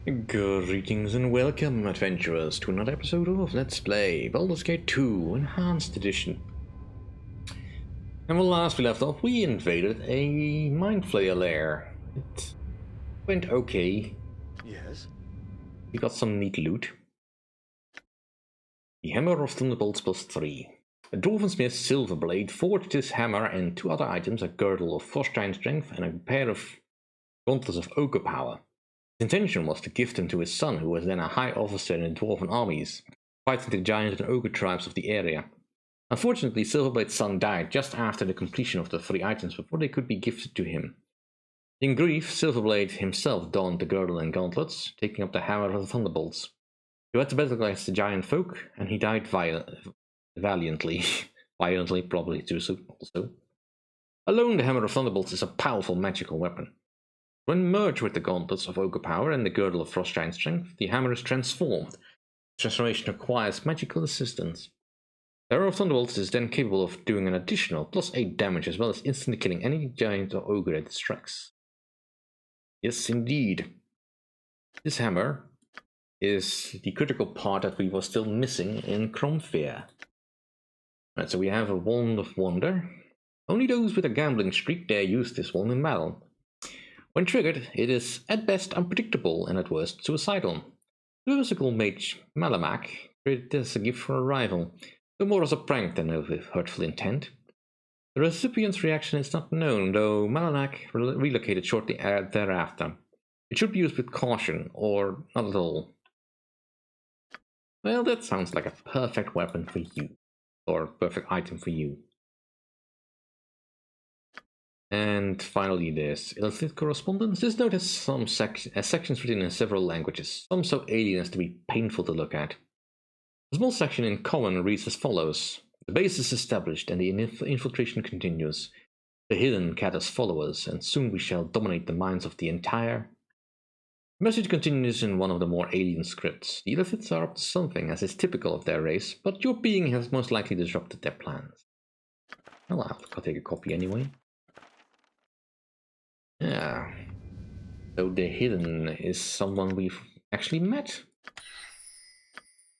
Greetings and welcome, adventurers, to another episode of Let's Play Baldur's Gate 2 Enhanced Edition. And when last we left off, we invaded a Mind Flayer lair. It went okay. Yes. We got some neat loot. The Hammer of Thunderbolts +3. A Dwarvensmith's Silver Blade forged his hammer and two other items, a girdle of Frostgiant Strength and a pair of gauntlets of Ogre Power. His intention was to gift them to his son, who was then a high officer in the Dwarven armies, fighting the giant and ogre tribes of the area. Unfortunately, Silverblade's son died just after the completion of the three items before they could be gifted to him. In grief, Silverblade himself donned the girdle and gauntlets, taking up the hammer of the Thunderbolts. He had to battle against the giant folk, and he died valiantly. Violently, probably too soon also. Alone, the Hammer of Thunderbolts is a powerful magical weapon. When merged with the gauntlets of Ogre Power and the girdle of Frostgiant Strength, the hammer is transformed. The transformation requires magical assistance. The Hammer of Thunderbolts is then capable of doing an additional +8 damage, as well as instantly killing any giant or ogre it strikes. Yes, indeed. This hammer is the critical part that we were still missing in Crom. Right, so we have a Wand of Wonder. Only those with a gambling streak dare use this wand in battle. When triggered, it is at best unpredictable and at worst suicidal. The musical mage Malamak created this as a gift for a rival, though more as a prank than with hurtful intent. The recipient's reaction is not known, though Malamak relocated shortly thereafter. It should be used with caution, or not at all. Well, that sounds like a perfect weapon for you, or perfect item for you. And finally, there's illicit correspondence. This note has some sections written in several languages, some so alien as to be painful to look at. A small section in common reads as follows: the base is established and the infiltration continues. The hidden gathers followers, and soon we shall dominate the minds of the entire. The message continues in one of the more alien scripts. The Illithids are up to something, as is typical of their race, but your being has most likely disrupted their plans. Well, I'll take a copy anyway. Yeah, so the Hidden is someone we've actually met.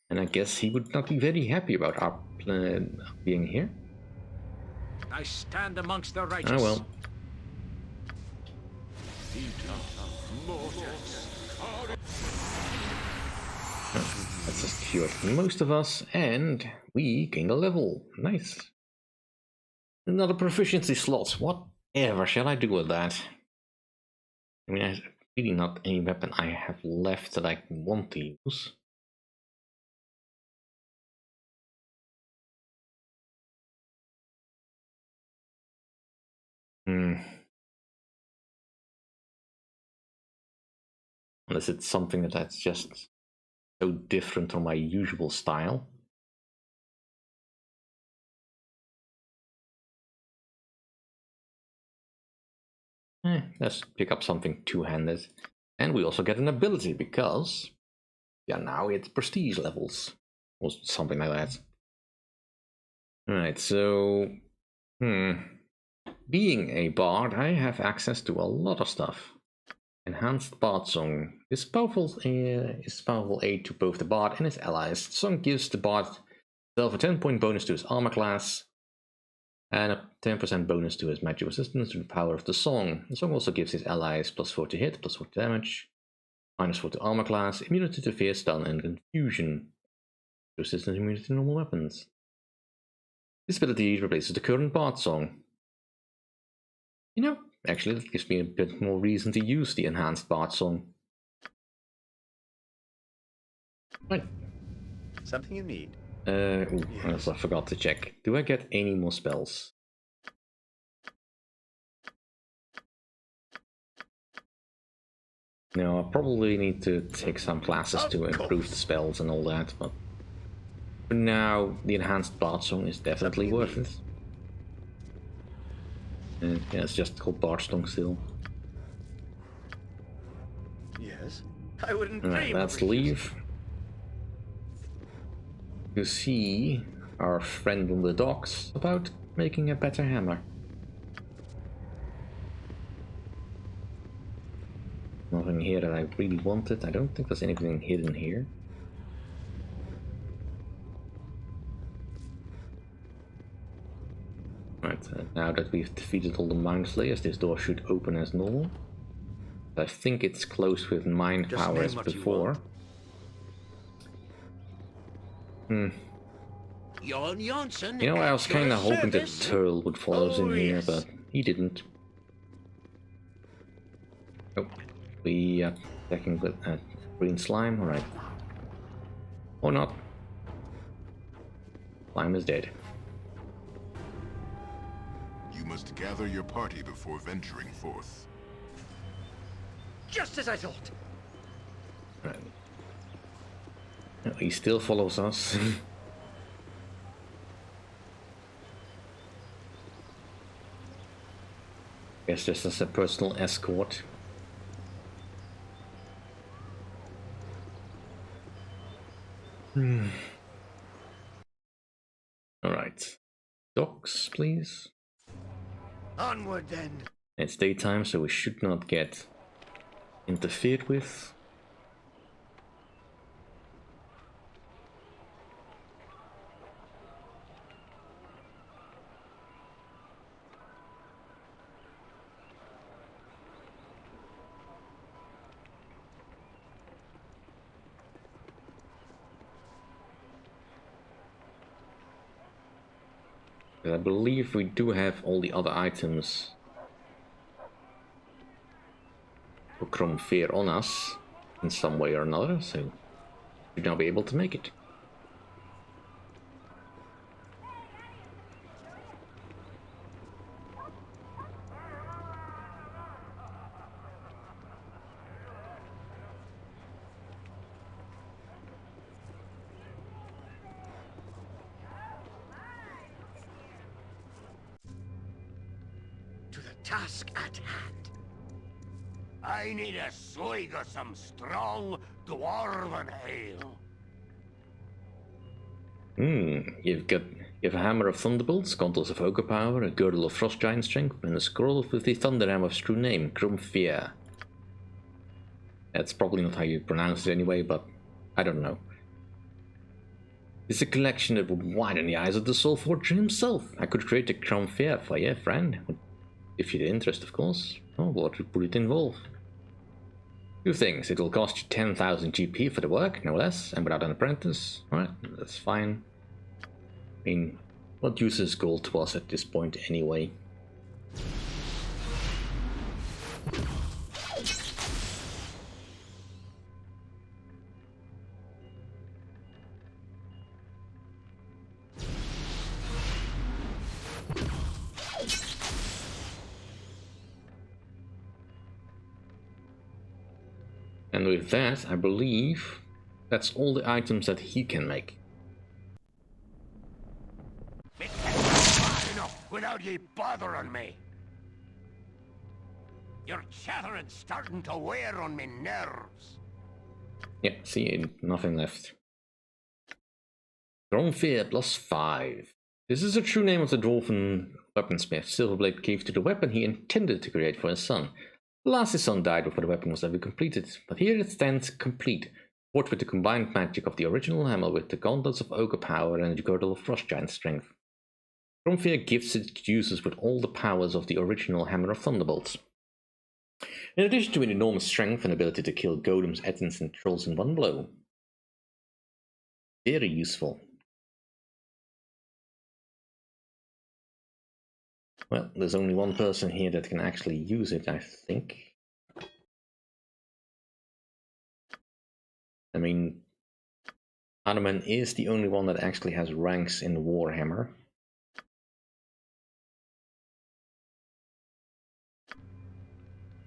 And I guess he would not be very happy about our being here. I stand amongst the righteous. Oh well. That's just cured most of us, and we gained a level. Nice. Another proficiency slot. Whatever shall I do with that? I mean, there's really not any weapon I have left that I want to use. Unless it's something that's just so different from my usual style. Let's pick up something two-handed. And we also get an ability, because yeah, now it's prestige levels. Or something like that. Alright, so being a bard, I have access to a lot of stuff. Enhanced Bard Song. This powerful aid to both the bard and his allies. The song gives the bard himself a 10-point bonus to his armor class, and a 10% bonus to his magic resistance to the power of the song. The song also gives his allies +4 to hit, +4 to damage, -4 to armor class, immunity to fear, stun, and confusion. Resistance immunity to normal weapons. This ability replaces the current Bard Song. You know, actually that gives me a bit more reason to use the enhanced Bard Song. Right. Something you need. Yes. I forgot to check. Do I get any more spells? No, I probably need to take some classes to improve the spells and all that, but for now, the enhanced Bard Song is definitely worth it. Yeah, it's just called Bard Song still. Yes. I wouldn't dream. Alright, let's leave. To see our friend on the docks about making a better hammer. nothing here that I really wanted. I don't think there's anything hidden here. Right, now that we've defeated all the Mind Flayers, this door should open as normal. I think it's closed with Mind Power as before. You know, I was kind of hoping that Turtle would follow us in here, but he didn't. Oh, we attacking with green slime, alright. Or not. Slime is dead. You must gather your party before venturing forth. Just as I thought. Right. No, he still follows us. Guess just as a personal escort. Alright. Docks, please. Onward then. It's daytime, so we should not get interfered with. I believe we do have all the other items for Crom Faeyr on us in some way or another, so we should now be able to make it. Task at hand. I need a swig of some strong dwarven ale. You have a hammer of thunderbolts, gauntlets of ogre power, a girdle of frost giant strength, and a scroll with the thunder hammer's true name, Crom Faeyr. That's probably not how you pronounce it anyway, but I don't know. It's a collection that would widen the eyes of the Soul Forger himself. I could create a Crom Faeyr for you, friend. If you're interested, of course. Oh, what would it involve? Two things. It will cost you 10,000 GP for the work, no less, and without an apprentice. Alright, that's fine. I mean, what use is gold to us at this point anyway? And with that, I believe that's all the items that he can make. It can't be enough without ye bothering me. Your chattering's starting to wear on me nerves. Yeah, see, nothing left. Crom Faeyr +5. This is the true name of the dwarven weaponsmith. Silverblade gave to the weapon he intended to create for his son. Alas, his son died before the weapon was ever completed, but here it stands complete, forged with the combined magic of the original hammer with the gauntlets of ogre power and the girdle of frost giant strength. Crom Faeyr gifts its users with all the powers of the original hammer of thunderbolts. In addition to an enormous strength and ability to kill golems, ettins, and trolls in one blow. Very useful. Well, there's only one person here that can actually use it, I think. I mean, Hanuman is the only one that actually has ranks in the Warhammer.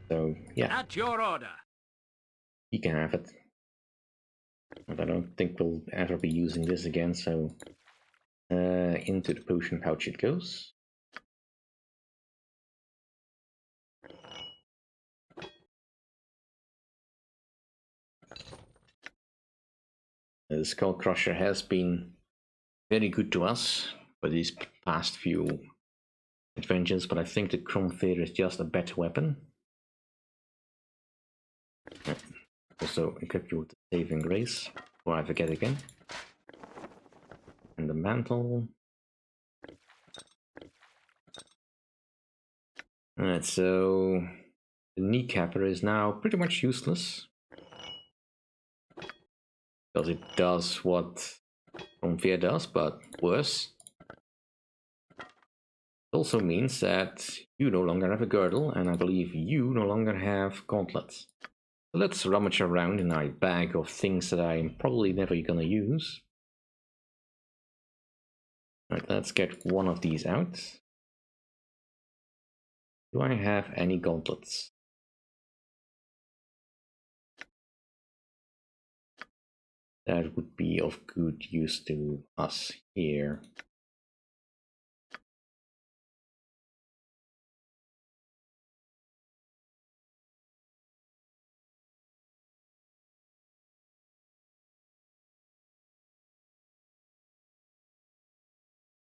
So, yeah. At your order. He can have it. But I don't think we'll ever be using this again, so into the potion pouch it goes. The Skull Crusher has been very good to us for these past few adventures, but I think the Crom Faeyr is just a better weapon. Also equip you with the saving grace, before I forget again. And the mantle. Alright, so the kneecapper is now pretty much useless. Because it does what Faeyr does, but worse. It also means that you no longer have a girdle, and I believe you no longer have gauntlets. So let's rummage around in our bag of things that I'm probably never gonna use. Right, let's get one of these out. Do I have any gauntlets? That would be of good use to us here.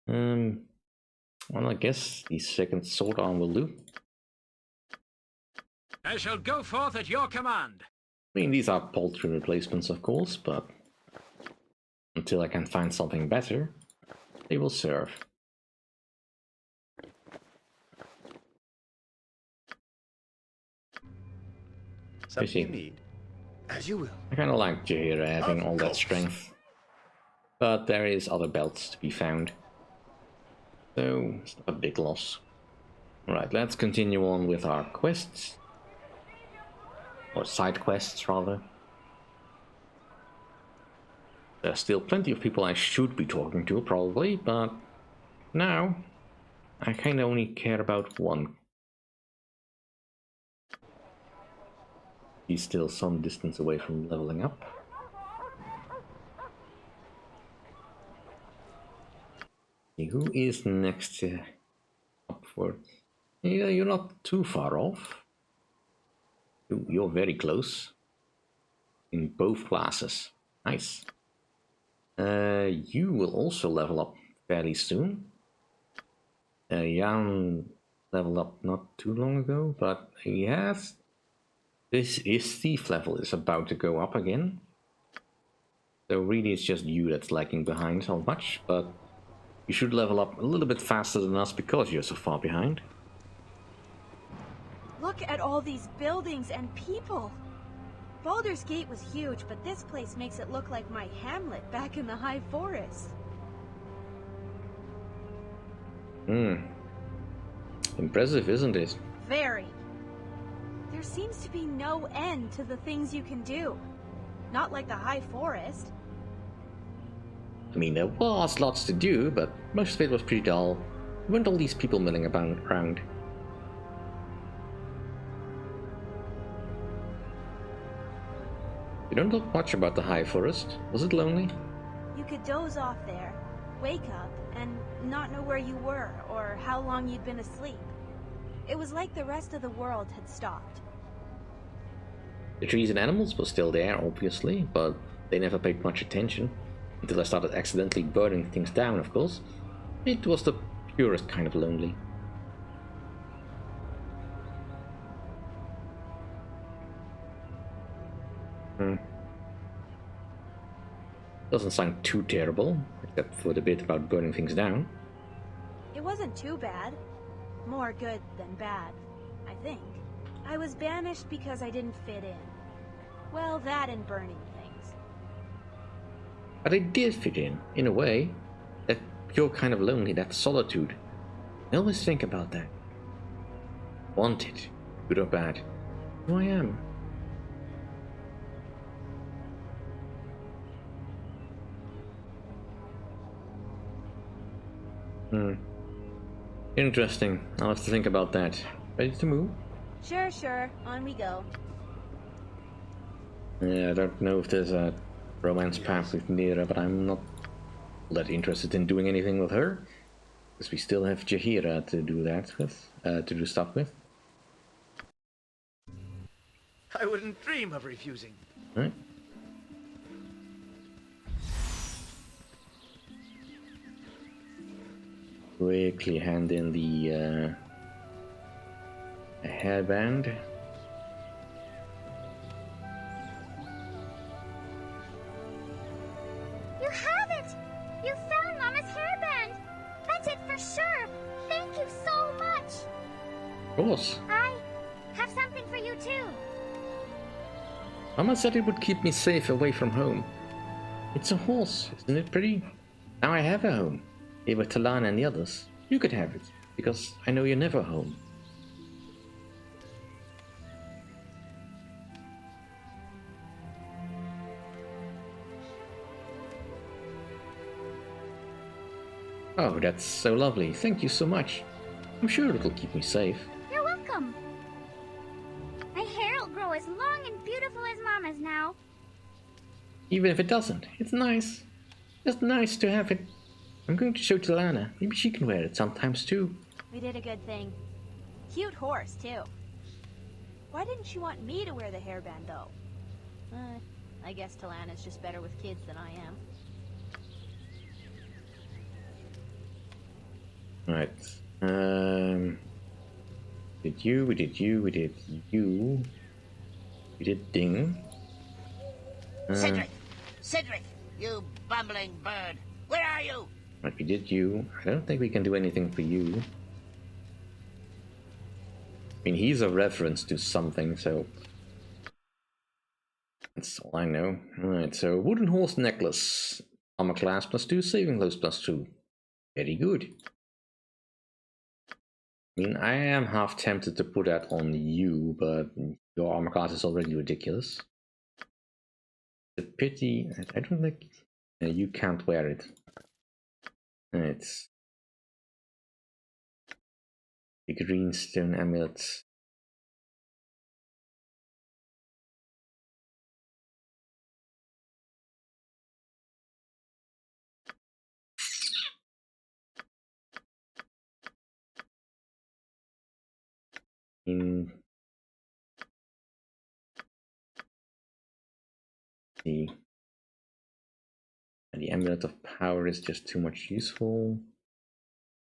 Well, I guess the second sword arm will do. I shall go forth at your command. I mean, these are paltry replacements, of course, but until I can find something better, they will serve. Something you need? As you will. I kind of like Jaheira having all that strength, but there is other belts to be found, so it's not a big loss. Alright, let's continue on with our quests. Or side quests, rather. There's still plenty of people I should be talking to, probably, but now I kind of only care about one. He's still some distance away from leveling up. Who is next up for? Yeah, you're not too far off. You're very close. In both classes. Nice. You will also level up fairly soon. Jan leveled up not too long ago, but he has... His thief level is about to go up again. So really it's just you that's lagging behind so much, but you should level up a little bit faster than us because you're so far behind. Look at all these buildings and people. Baldur's Gate was huge, but this place makes it look like my hamlet back in the High Forest. Impressive, isn't it? Very. There seems to be no end to the things you can do. Not like the High Forest. I mean, there was lots to do, but most of it was pretty dull. There weren't all these people milling about around. You don't talk much about the High Forest. Was it lonely? You could doze off there, wake up, and not know where you were or how long you'd been asleep. It was like the rest of the world had stopped. The trees and animals were still there, obviously, but they never paid much attention. Until I started accidentally burning things down, of course. It was the purest kind of lonely. Doesn't sound too terrible, except for the bit about burning things down. It wasn't too bad. More good than bad, I think. I was banished because I didn't fit in. Well, that and burning things. But I did fit in a way. That pure kind of lonely, that solitude. I always think about that. Wanted, good or bad. Who I am. Interesting. I'll have to think about that. Ready to move? Sure. On we go. Yeah, I don't know if there's a romance path with Neera, but I'm not that interested in doing anything with her. Because we still have Jaheira to do that with, to do stuff with. I wouldn't dream of refusing. Right. Quickly hand in the hairband. Of course. I have something for you too. Mama said it would keep me safe away from home. It's a horse, isn't it pretty? Now I have a home. Here with Talana and the others. You could have it, because I know you're never home. Oh, that's so lovely. Thank you so much. I'm sure it'll keep me safe. You're welcome. My hair will grow as long and beautiful as Mama's now. Even if it doesn't, it's nice. Just nice to have it. I'm going to show Talana. Maybe she can wear it sometimes too. We did a good thing. Cute horse, too. Why didn't you want me to wear the hairband, though? I guess Talana's just better with kids than I am. Right. Did you, we did you, we did you. We did Ding. Cedric! Cedric! You bumbling bird! Where are you? Right, we did you. I don't think we can do anything for you. I mean, he's a reference to something, so... That's all I know. Alright, so wooden horse necklace. Armor class +2, saving throws +2. Very good. I mean, I am half tempted to put that on you, but your armor class is already ridiculous. The pity, I don't think you can't wear it. It's the greenstone amulet. In the amulet of power is just too much useful.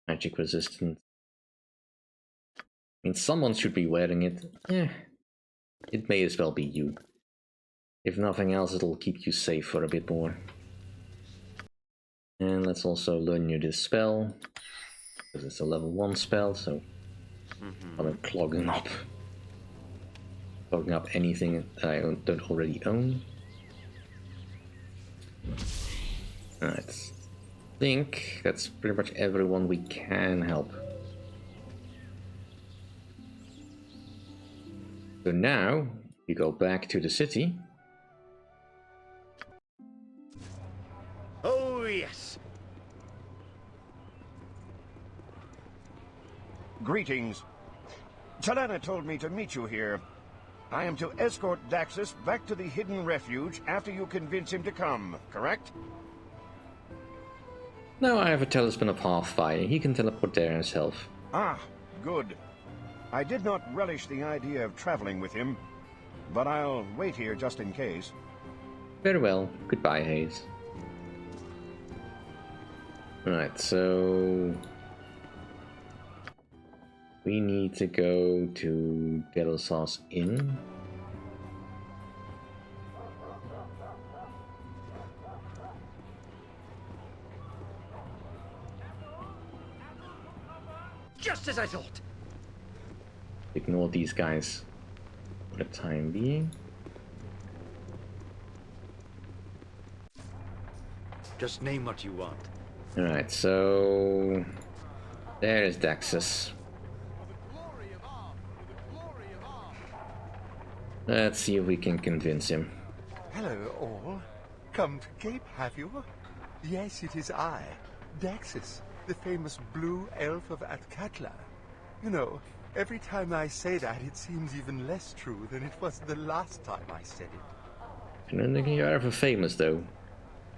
Magic resistance. I mean, someone should be wearing it. It may as well be you. If nothing else, it'll keep you safe for a bit more. And let's also learn you this spell, because it's a level 1 spell, so I'm clogging up anything that I don't already own. Alright, I think that's pretty much everyone we can help. So now we go back to the city. Oh, yes. Greetings. Talana told me to meet you here. I am to escort Daxus back to the hidden refuge after you convince him to come, correct? No, I have a talisman of half-fire. He can teleport there himself. Ah, good. I did not relish the idea of traveling with him, but I'll wait here just in case. Very well. Goodbye, Hayes. Right, so... we need to go to Gedelsar's Inn. Just as I thought. Ignore these guys for the time being. Just name what you want. Alright, so... there is Daxus. Let's see if we can convince him. Hello, all. Come to Cape, have you? Yes, it is I, Daxus, the famous blue elf of Atkatla. You know, every time I say that, it seems even less true than it was the last time I said it. I don't think you're ever famous, though.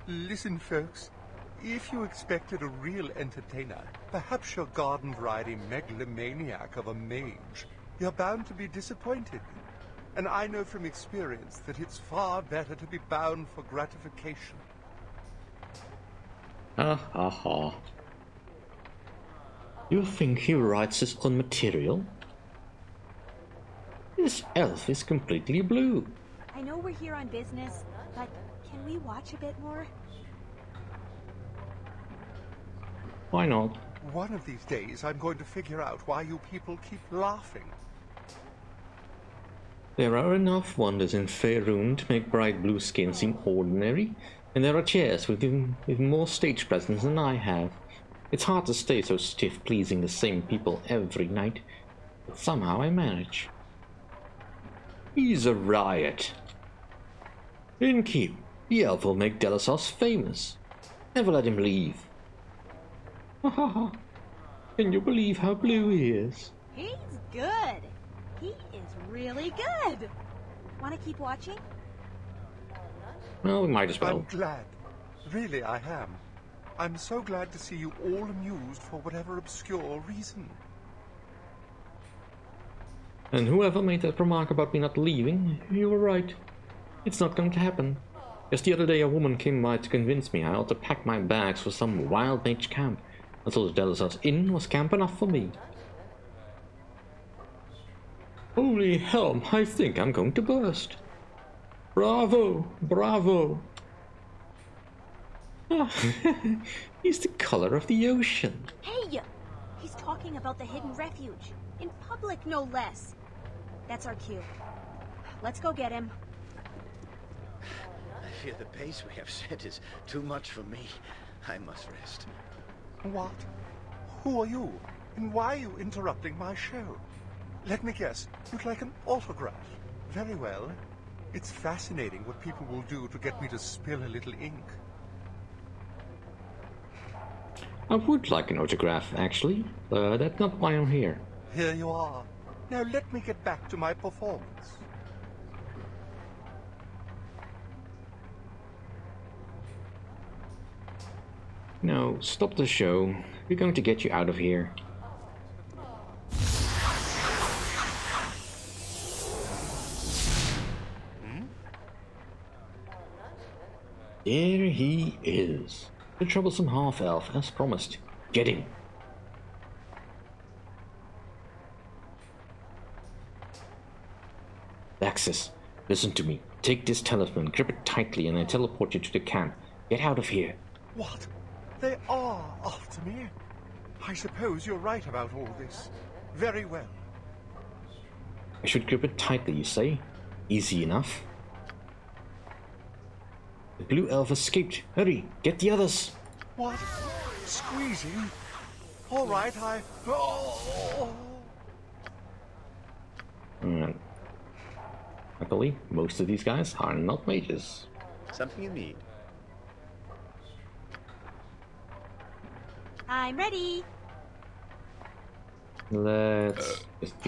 Listen, folks. If you expected a real entertainer, perhaps your garden-riding megalomaniac of a mage, you're bound to be disappointed. And I know from experience that it's far better to be bound for gratification. Ha ha ha. You think he writes his own material? This elf is completely blue. I know we're here on business, but can we watch a bit more? Why not? One of these days, I'm going to figure out why you people keep laughing. There are enough wonders in Faerun to make bright blue skin seem ordinary, and there are chairs with even more stage presence than I have. It's hard to stay so stiff pleasing the same people every night, but somehow I manage. He's a riot. Innkeep, the elf will make Delisos famous. Never let him leave. Ha ha ha. Can you believe how blue he is? He's good. He is really good. Want to keep watching? Well, we might as well. I'm glad. Really, I am. I'm so glad to see you all amused for whatever obscure reason. And whoever made that remark about me not leaving, you were right. It's not going to happen. Just the other day a woman came by to convince me I ought to pack my bags for some wild mage camp, until the Delisos Inn was camp enough for me. Holy hell, I think I'm going to burst. Bravo, bravo. He's the color of the ocean. Hey! He's talking about the hidden refuge. In public, no less. That's our cue. Let's go get him. I fear the pace we have set is too much for me. I must rest. What? Who are you? And why are you interrupting my show? Let me guess, you'd like an autograph. Very well. It's fascinating what people will do to get me to spill a little ink. I would like an autograph, actually, but that's not why I'm here. Here you are. Now let me get back to my performance. No, stop the show. We're going to get you out of here. There he is. The troublesome half-elf, as promised. Get him. Daxis, listen to me. Take this talisman, grip it tightly, and I teleport you to the camp. Get out of here. What? They are after me? I suppose you're right about all this. Very well. I should grip it tightly, you say? Easy enough. The blue elf escaped. Hurry, get the others. What? Squeezing? All right, I... Oh. Luckily, most of these guys are not mages. Something you need? I'm ready. Let's just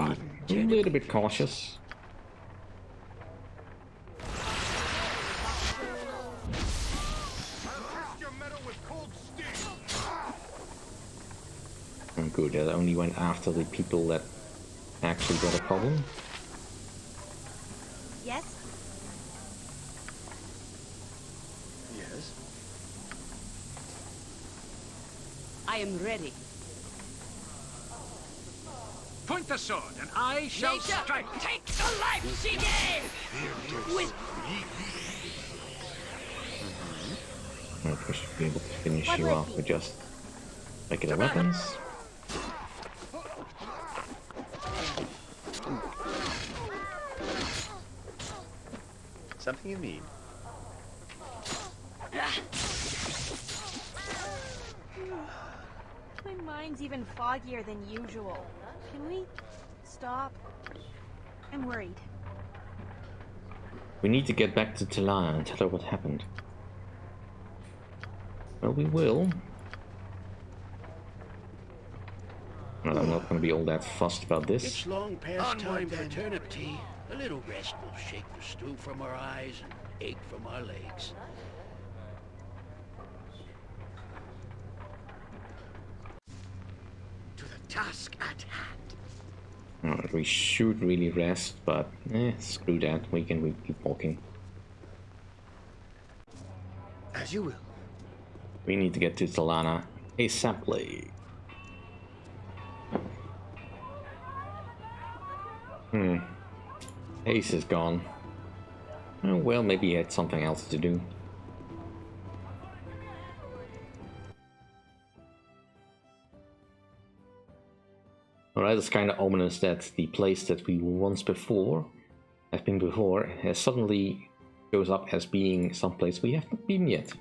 be a little bit cautious. Oh, good, that only went after the people that actually got a problem. Yes? Yes. I am ready. Point the sword, and I shall Nature, strike. take the life she gave! With We should be able to finish you off with just regular weapons. Something you need? My mind's even foggier than usual. Can we stop? I'm worried. We need to get back to Talana and tell her what happened. Well, we will. Well, I'm not going to be all that fussed about this. It's long past Onward, time for then. turnip tea. A little rest will shake the stew from our eyes and ache from our legs. To the task at hand. Alright, we should really rest, but screw that. We can keep walking. As you will. We need to get to Talana ASAPly. Ace is gone. Oh, well, maybe he had something else to do. Alright, it's kind of ominous that the place that we have been before, has suddenly shows up as being someplace we have not been yet.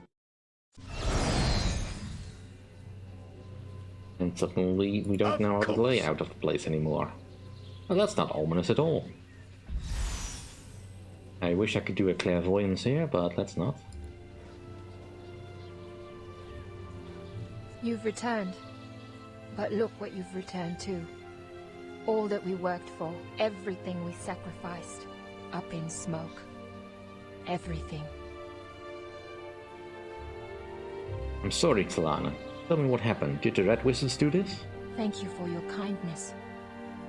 And suddenly we don't know the layout of the place anymore. Well, that's not ominous at all. I wish I could do a clairvoyance here, but let's not. You've returned. But look what you've returned to. All that we worked for, everything we sacrificed, up in smoke. Everything. I'm sorry, Talana. Tell me what happened. Did the Red Wizards do this? Thank you for your kindness.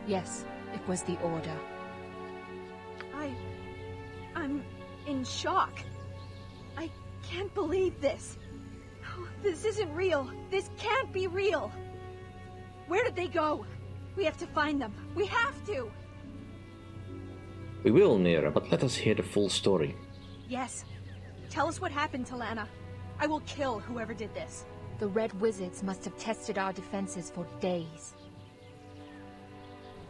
Yes, it was the Order. I'm in shock. I can't believe this. This isn't real. This can't be real. Where did they go? We have to find them. We have to! We will, Neera, but let us hear the full story. Yes. Tell us what happened, Talana. I will kill whoever did this. The Red Wizards must have tested our defenses for days.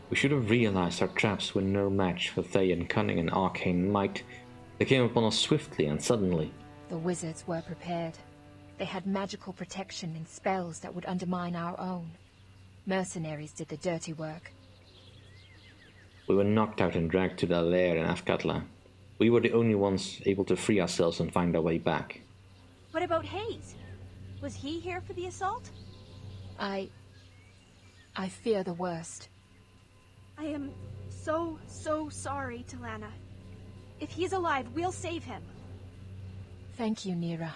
We should have realized our traps were no match for Thayan cunning and arcane might. They came upon us swiftly and suddenly. The wizards were prepared. They had magical protection and spells that would undermine our own. Mercenaries did the dirty work. We were knocked out and dragged to their lair in Afkatla. We were the only ones able to free ourselves and find our way back. What about Hayes? Was he here for the assault? I fear the worst. I am so sorry, Talana. If he's alive, we'll save him. Thank you, Neera.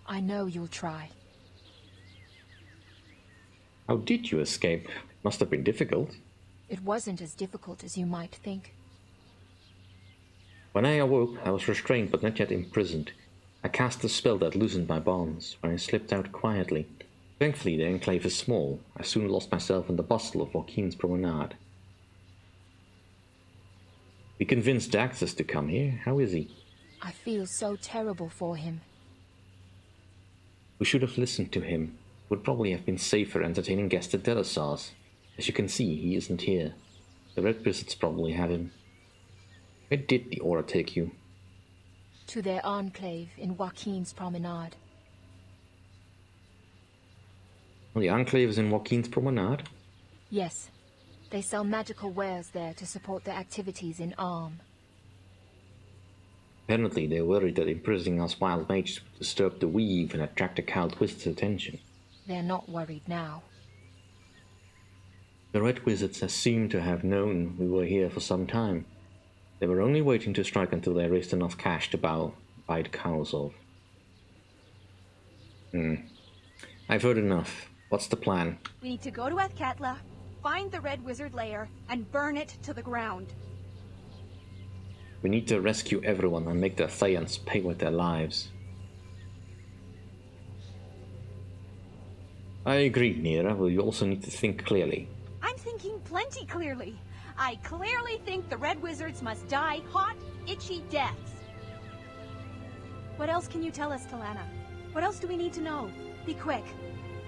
I know you'll try. How did you escape? It must have been difficult. It wasn't as difficult as you might think. When I awoke, I was restrained but not yet imprisoned. I cast a spell that loosened my bonds, when I slipped out quietly. Thankfully, the enclave is small. I soon lost myself in the bustle of Joaquin's promenade. We convinced Daxus to come here. How is he? I feel so terrible for him. We should have listened to him. It would probably have been safer entertaining guests at Delasar's. As you can see, he isn't here. The Red Wizards probably have him. Where did the Aura take you? To their enclave in Joaquin's promenade. Well, the enclave is in Joaquin's promenade? Yes. They sell magical wares there to support their activities in Arm. Apparently they're worried that imprisoning us wild mages would disturb the weave and attract the Cowled Wizards' attention. They're not worried now. The Red Wizards seem to have known we were here for some time. They were only waiting to strike until they raised enough cash to buy the cows off. I've heard enough. What's the plan? We need to go to Athkatla, find the Red Wizard lair, and burn it to the ground. We need to rescue everyone and make the Thayans pay with their lives. I agree, Neera, but you also need to think clearly. I'm thinking plenty clearly. I clearly think the Red Wizards must die hot, itchy deaths. What else can you tell us, Talana? What else do we need to know? Be quick.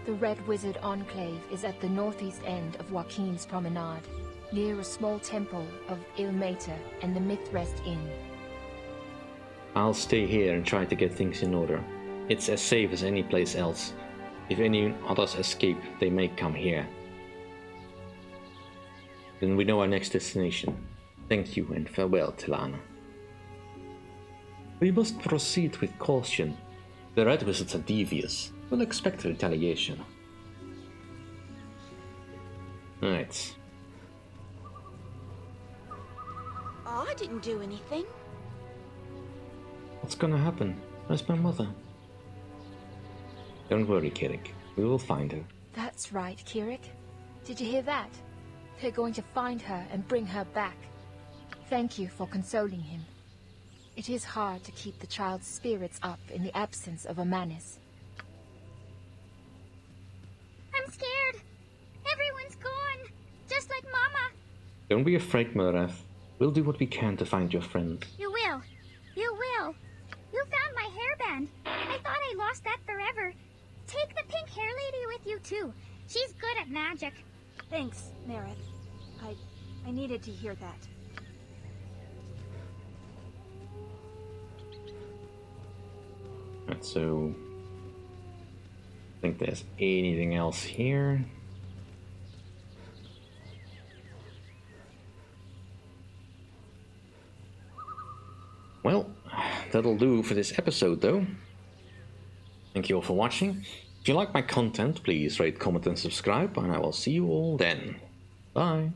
The Red Wizard Enclave is at the northeast end of Joaquin's promenade, near a small temple of Ilmater and the Mythrest Inn. I'll stay here and try to get things in order. It's as safe as any place else. If any others escape, they may come here. Then we know our next destination. Thank you and farewell, Talana. We must proceed with caution. The Red Wizards are devious. We'll expect retaliation. Right. Oh, I didn't do anything. What's gonna happen? Where's my mother? Don't worry, Kirik. We will find her. That's right, Kirik. Did you hear that? They're going to find her and bring her back. Thank you for consoling him. It is hard to keep the child's spirits up in the absence of a Manus. I'm scared. Everyone's gone. Just like Mama. Don't be afraid, Murath. We'll do what we can to find your friends. You will. You will. You found my hairband. I thought I lost that forever. Take the pink hair lady with you, too. She's good at magic. Thanks, Nerith. I needed to hear that. Right, so I think there's anything else here. Well, that'll do for this episode though. Thank you all for watching. If you like my content, please rate, comment and subscribe, and I will see you all then. Bye.